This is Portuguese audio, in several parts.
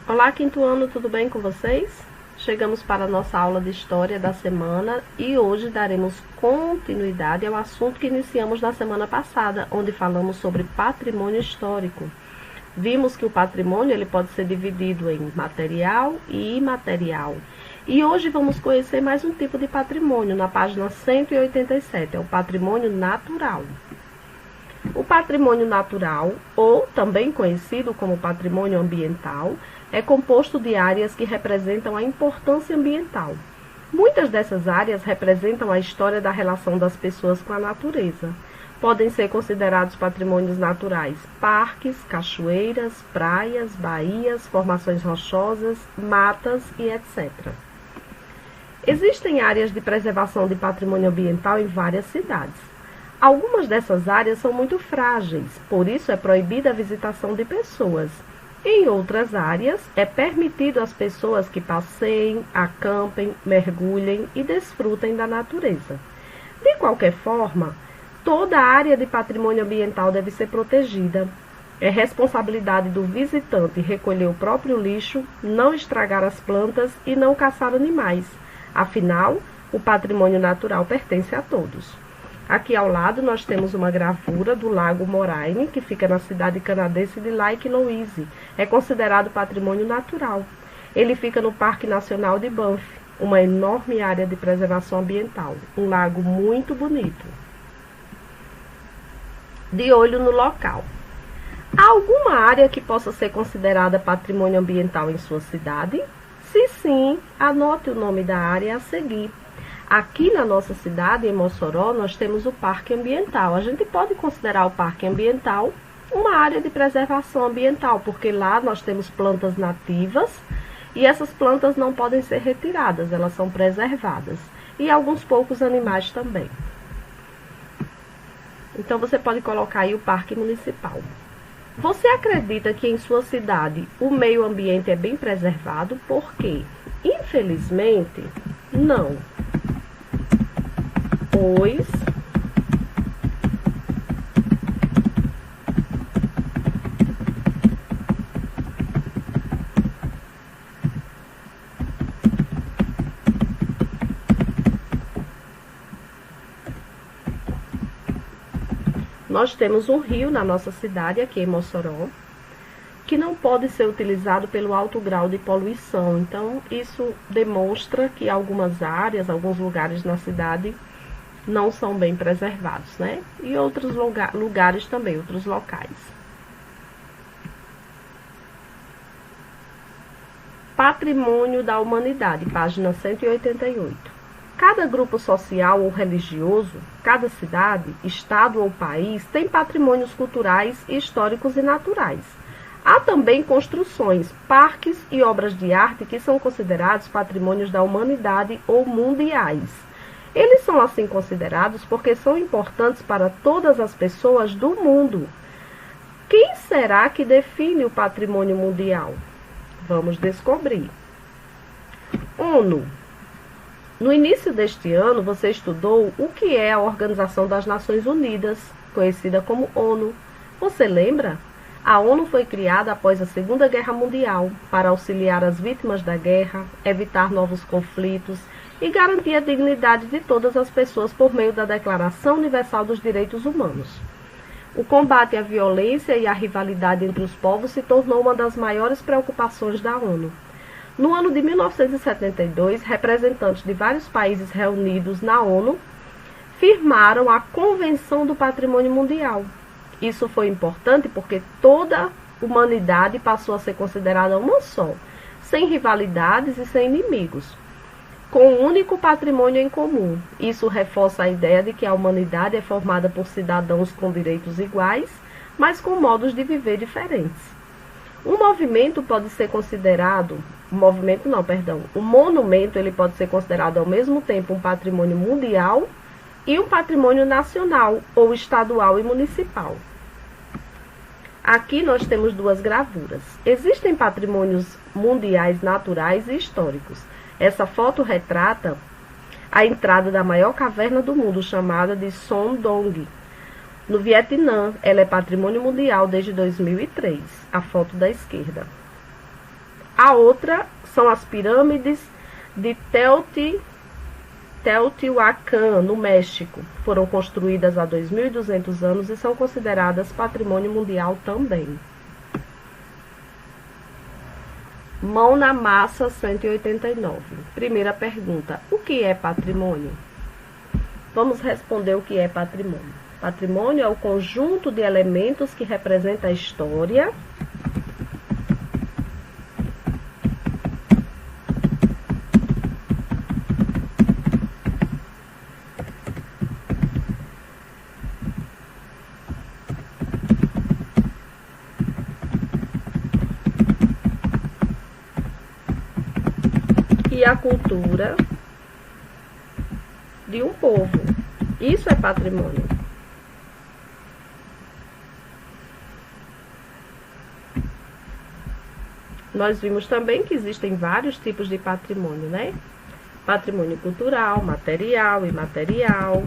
Olá, quinto ano, tudo bem com vocês? Chegamos para a nossa aula de História da semana e hoje daremos continuidade ao assunto que iniciamos na semana passada, onde falamos sobre patrimônio histórico. Vimos que o patrimônio ele pode ser dividido em material e imaterial. E hoje vamos conhecer mais um tipo de patrimônio, na página 187, é o patrimônio natural. O patrimônio natural, ou também conhecido como patrimônio ambiental, é composto de áreas que representam a importância ambiental. Muitas dessas áreas representam a história da relação das pessoas com a natureza. Podem ser considerados patrimônios naturais parques, cachoeiras, praias, baías, formações rochosas, matas e etc. Existem áreas de preservação de patrimônio ambiental em várias cidades. Algumas dessas áreas são muito frágeis, por isso é proibida a visitação de pessoas. Em outras áreas, é permitido às pessoas que passeiem, acampem, mergulhem e desfrutem da natureza. De qualquer forma, toda a área de patrimônio ambiental deve ser protegida. É responsabilidade do visitante recolher o próprio lixo, não estragar as plantas e não caçar animais. Afinal, o patrimônio natural pertence a todos. Aqui ao lado nós temos uma gravura do Lago Moraine, que fica na cidade canadense de Lake Louise. É considerado patrimônio natural. Ele fica no Parque Nacional de Banff, uma enorme área de preservação ambiental. Um lago muito bonito. De olho no local. Há alguma área que possa ser considerada patrimônio ambiental em sua cidade? Se sim, anote o nome da área a seguir. Aqui na nossa cidade, em Mossoró, nós temos o Parque Ambiental. A gente pode considerar o Parque Ambiental uma área de preservação ambiental, porque lá nós temos plantas nativas e essas plantas não podem ser retiradas, elas são preservadas. E alguns poucos animais também. Então você pode colocar aí o Parque Municipal. Você acredita que em sua cidade o meio ambiente é bem preservado? Por quê? Infelizmente, não. Pois nós temos um rio na nossa cidade, aqui em Mossoró, que não pode ser utilizado pelo alto grau de poluição. Então, isso demonstra que algumas áreas, alguns lugares na cidade não são bem preservados, né? E outros lugares também, outros locais. Patrimônio da Humanidade, página 188. Cada grupo social ou religioso, cada cidade, estado ou país tem patrimônios culturais, históricos e naturais. Há também construções, parques e obras de arte que são considerados patrimônios da humanidade ou mundiais. Eles são assim considerados porque são importantes para todas as pessoas do mundo. Quem será que define o patrimônio mundial? Vamos descobrir. ONU. No início deste ano, você estudou o que é a Organização das Nações Unidas, conhecida como ONU. Você lembra? A ONU foi criada após a Segunda Guerra Mundial para auxiliar as vítimas da guerra, evitar novos conflitos e garantir a dignidade de todas as pessoas por meio da Declaração Universal dos Direitos Humanos. O combate à violência e à rivalidade entre os povos se tornou uma das maiores preocupações da ONU. No ano de 1972, representantes de vários países reunidos na ONU firmaram a Convenção do Patrimônio Mundial. Isso foi importante porque toda a humanidade passou a ser considerada uma só, sem rivalidades e sem inimigos, com um único patrimônio em comum. Isso reforça a ideia de que a humanidade é formada por cidadãos com direitos iguais, mas com modos de viver diferentes. Um movimento pode ser considerado, um monumento ele pode ser considerado ao mesmo tempo um patrimônio mundial e um patrimônio nacional, ou estadual e municipal. Aqui nós temos duas gravuras. Existem patrimônios mundiais naturais e históricos. Essa foto retrata a entrada da maior caverna do mundo, chamada de Son Doong, no Vietnã. Ela é patrimônio mundial desde 2003, a foto da esquerda. A outra são as pirâmides de Teotihuacan, no México. Foram construídas há 2.200 anos e são consideradas patrimônio mundial também. Mão na massa 189. Primeira pergunta: o que é patrimônio? Vamos responder o que é patrimônio. Patrimônio é o conjunto de elementos que representa a história e a cultura de um povo. Isso é patrimônio. Nós vimos também que existem vários tipos de patrimônio, né? Patrimônio cultural, material, imaterial.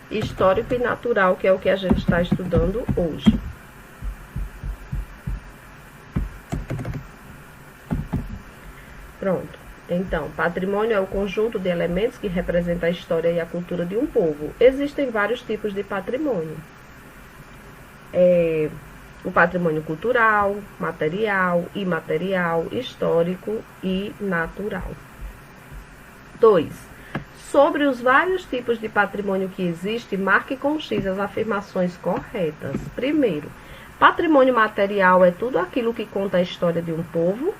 Histórico e natural, que é o que a gente está estudando hoje. Pronto. Então, patrimônio é o conjunto de elementos que representa a história e a cultura de um povo. Existem vários tipos de patrimônio. O patrimônio cultural, material, imaterial, histórico e natural. 2. Sobre os vários tipos de patrimônio que existe, marque com X as afirmações corretas. Primeiro, patrimônio material é tudo aquilo que conta a história de um povo?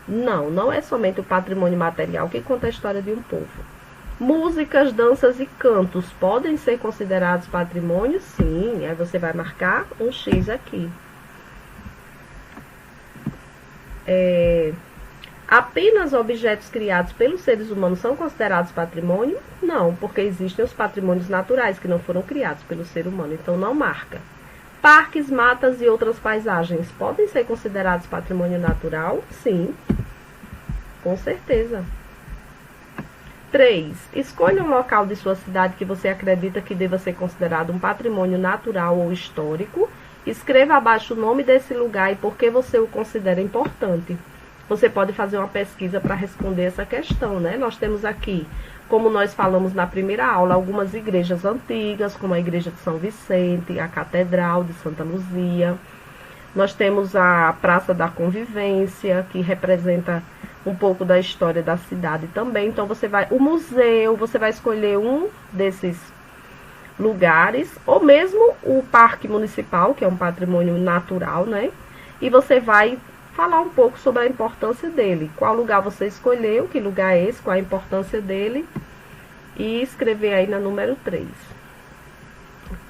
Não, não é somente o patrimônio material que conta a história de um povo. Músicas, danças e cantos podem ser considerados patrimônio? Sim, aí você vai marcar um X aqui. Apenas objetos criados pelos seres humanos são considerados patrimônio? Não, porque existem os patrimônios naturais que não foram criados pelo ser humano, então não marca. Parques, matas e outras paisagens podem ser considerados patrimônio natural? Sim, com certeza. 3. Escolha um local de sua cidade que você acredita que deva ser considerado um patrimônio natural ou histórico. Escreva abaixo o nome desse lugar e por que você o considera importante. Você pode fazer uma pesquisa para responder essa questão, né? Nós temos aqui, como nós falamos na primeira aula, algumas igrejas antigas, como a igreja de São Vicente, a Catedral de Santa Luzia. Nós temos a Praça da Convivência, que representa um pouco da história da cidade também. Então, o museu, você vai escolher um desses lugares, ou mesmo o Parque Municipal, que é um patrimônio natural, né? E você vai falar um pouco sobre a importância dele. Qual lugar você escolheu, que lugar é esse, qual a importância dele, e escrever aí na número 3.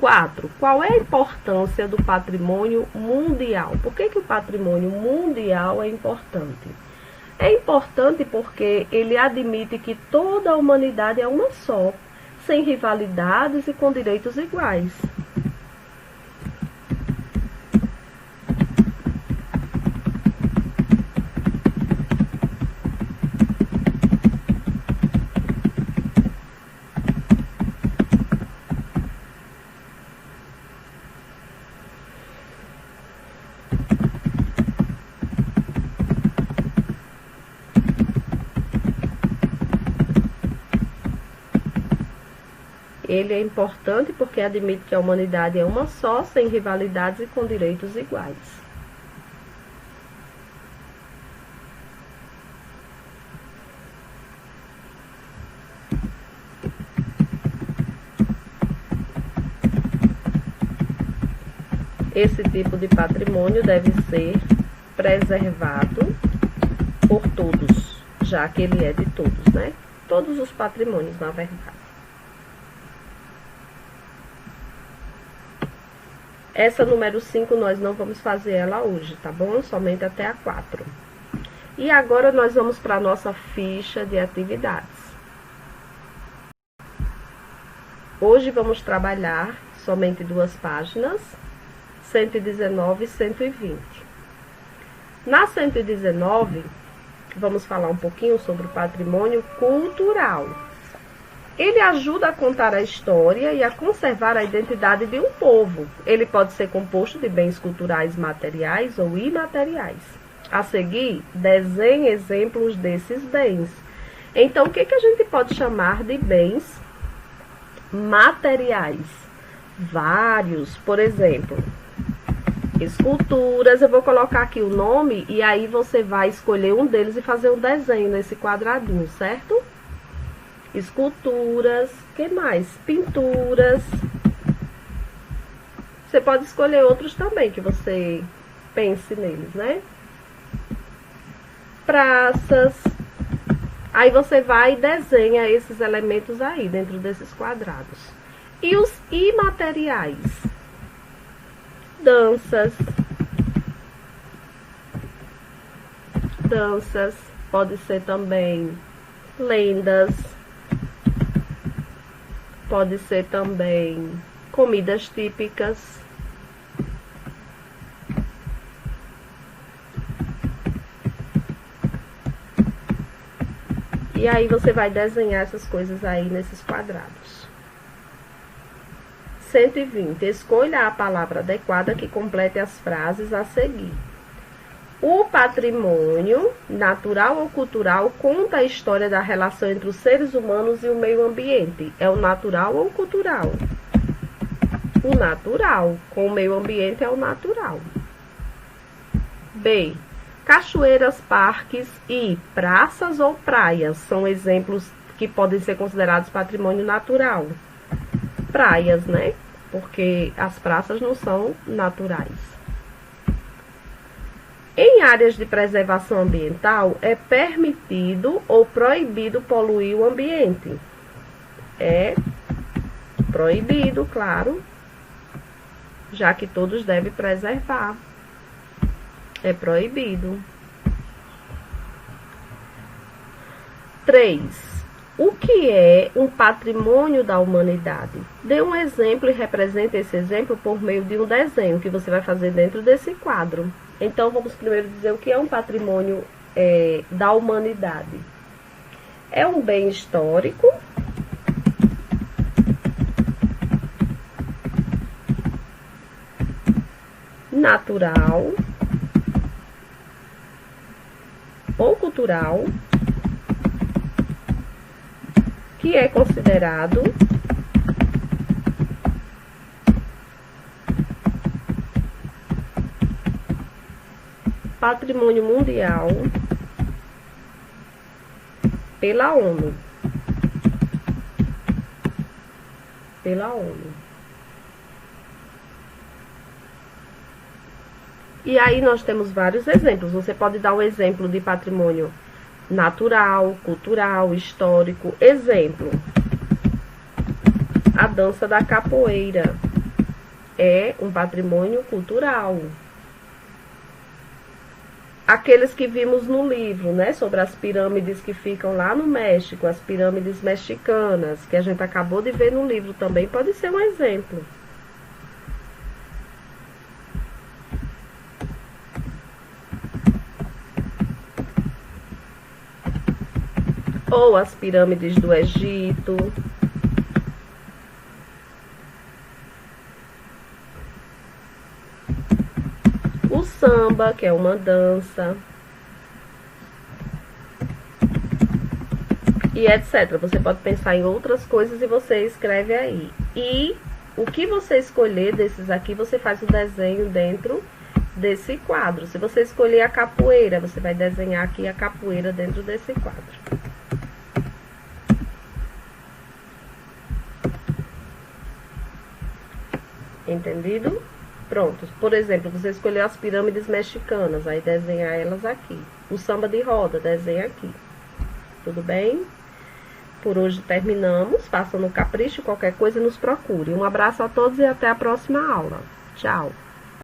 4. Qual é a importância do patrimônio mundial? Por que o patrimônio mundial é importante? É importante porque ele admite que toda a humanidade é uma só, sem rivalidades e com direitos iguais. Ele é importante porque admite que a humanidade é uma só, sem rivalidades e com direitos iguais. Esse tipo de patrimônio deve ser preservado por todos, já que ele é de todos, né? Todos os patrimônios, na verdade. Essa número 5 nós não vamos fazer ela hoje, tá bom? Somente até a 4. E agora nós vamos para a nossa ficha de atividades. Hoje vamos trabalhar somente 2 páginas, 119 e 120. Na 119, vamos falar um pouquinho sobre o patrimônio cultural. Ele ajuda a contar a história e a conservar a identidade de um povo. Ele pode ser composto de bens culturais materiais ou imateriais. A seguir, desenhe exemplos desses bens. Então, o que a gente pode chamar de bens materiais? Vários, por exemplo, esculturas. Eu vou colocar aqui o nome e aí você vai escolher um deles e fazer um desenho nesse quadradinho, certo? Esculturas, que mais? Pinturas. Você pode escolher outros também que você pense neles, né? Praças. Aí você vai e desenha esses elementos aí dentro desses quadrados. E os imateriais? Danças. Danças. Pode ser também lendas. Pode ser também comidas típicas. E aí você vai desenhar essas coisas aí nesses quadrados. 120. Escolha a palavra adequada que complete as frases a seguir. O patrimônio, natural ou cultural, conta a história da relação entre os seres humanos e o meio ambiente. É o natural ou cultural? O natural. Com o meio ambiente é o natural. B. Cachoeiras, parques e praças ou praias são exemplos que podem ser considerados patrimônio natural. Praias, né? Porque as praças não são naturais. Em áreas de preservação ambiental, é permitido ou proibido poluir o ambiente? É proibido, claro, já que todos devem preservar. É proibido. 3. O que é um patrimônio da humanidade? Dê um exemplo e represente esse exemplo por meio de um desenho que você vai fazer dentro desse quadro. Então, vamos primeiro dizer o que é um patrimônio da humanidade. É um bem histórico, natural ou cultural, que é considerado patrimônio mundial pela ONU. Pela ONU. E aí nós temos vários exemplos. Você pode dar um exemplo de patrimônio natural, cultural, histórico. Exemplo: a dança da capoeira é um patrimônio cultural. Aqueles que vimos no livro, né, sobre as pirâmides que ficam lá no México, as pirâmides mexicanas, que a gente acabou de ver no livro também, pode ser um exemplo. Ou as pirâmides do Egito. O samba, que é uma dança. E etc. Você pode pensar em outras coisas e você escreve aí. E o que você escolher desses aqui, você faz o desenho dentro desse quadro. Se você escolher a capoeira, você vai desenhar aqui a capoeira dentro desse quadro. Entendido? Pronto. Por exemplo, você escolheu as pirâmides mexicanas, aí desenhar elas aqui. O samba de roda, desenha aqui. Tudo bem? Por hoje terminamos. Faça no capricho, qualquer coisa nos procure. Um abraço a todos e até a próxima aula. Tchau!